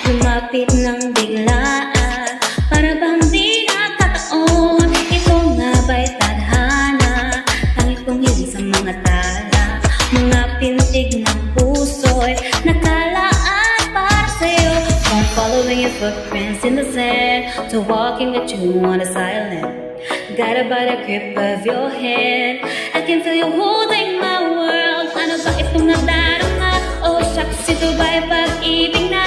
Lumapit ng biglaan, para bang di nakataon. Ito nga ba'y tadhana, tanging kong hiling sa mga tala. Mga pintig ng puso'y nakalaan para sa'yo. From following your footprints in the sand to walking with you on a silent, guided by the grip of your hand. I can feel you holding my world. Ano ba itong nadarama? Oh shucks, ito ba'y pag-ibig na?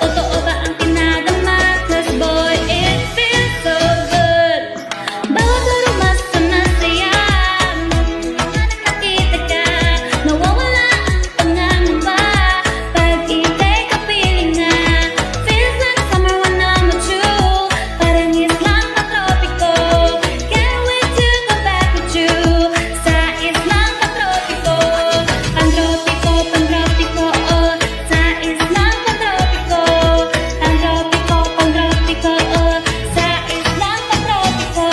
Totoo ba ang tinadama? 'Cause boy, it feels so good. Bawat laro mas masaya, nakita ka, nawawala ang pangangamba. Pag ika'y kapiling na, feels like summer when I'm with you. Parang islang patropiko, can't wait to go back with you. Sa islang patropiko, pantropiko, pantropiko, oh. Sa islang patropiko, pantropiko, pantropiko, oh. Sa islang patropiko.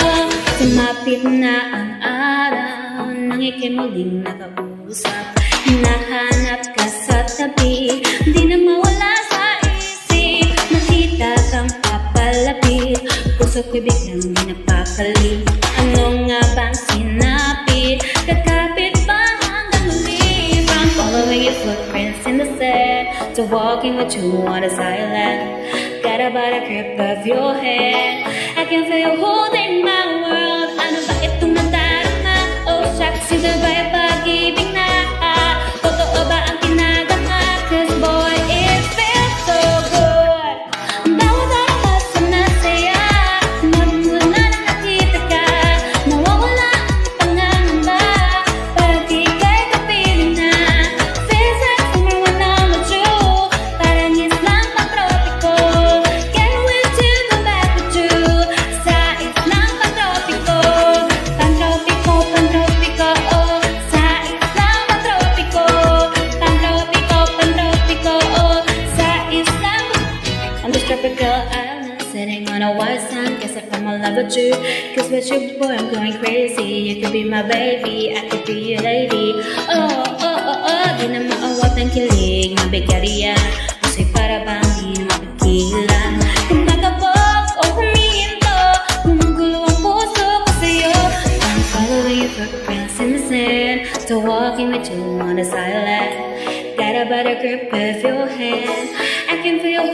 Sumapit na ang araw nang ika'y muling nakausap. Hinahanap ka sa tabi, di na mawala sa isip. Nakita kang papalapit, puso ko'y biglang di napakali. Ano nga bang sinapit? Kakapit ba hanggang huli? From following your footprints in the sand to walking with you on a silent, guided by the grip of your hand. I can feel you holding my world. Ano ba itong nadarama? Oh shucks, ito ba'y pag-ibig na? Totoo ba ang tinadama? 'Cause boy, it feels so good. Bawat araw mas masaya, magmula nang nakita ka, nawawala ang pangangamba. Pag ika'y kapiling na, feels like summer when I'm with you. Parang islang patropiko, can't wait to go back with you. Sa islang patropiko, pantropiko, pantropiko, oh. Sa islang patropiko, pantropiko, pantropiko, oh. Sa islang on this tropical island, sitting on a white sand. Guess I fell in love with you, 'cause with you boy I'm going crazy. You could be my baby, I could be your lady. Oh, oh, oh, oh. Di na maawat ng kilig, mabigaryan. Puso'y para bang di mapigilan. Kumakabog o humihinto, gumugulo ang puso ko sa'yo. I'm following your footprints in the sand to walking with you on a silent, guided by the grip of your hand. I can feel you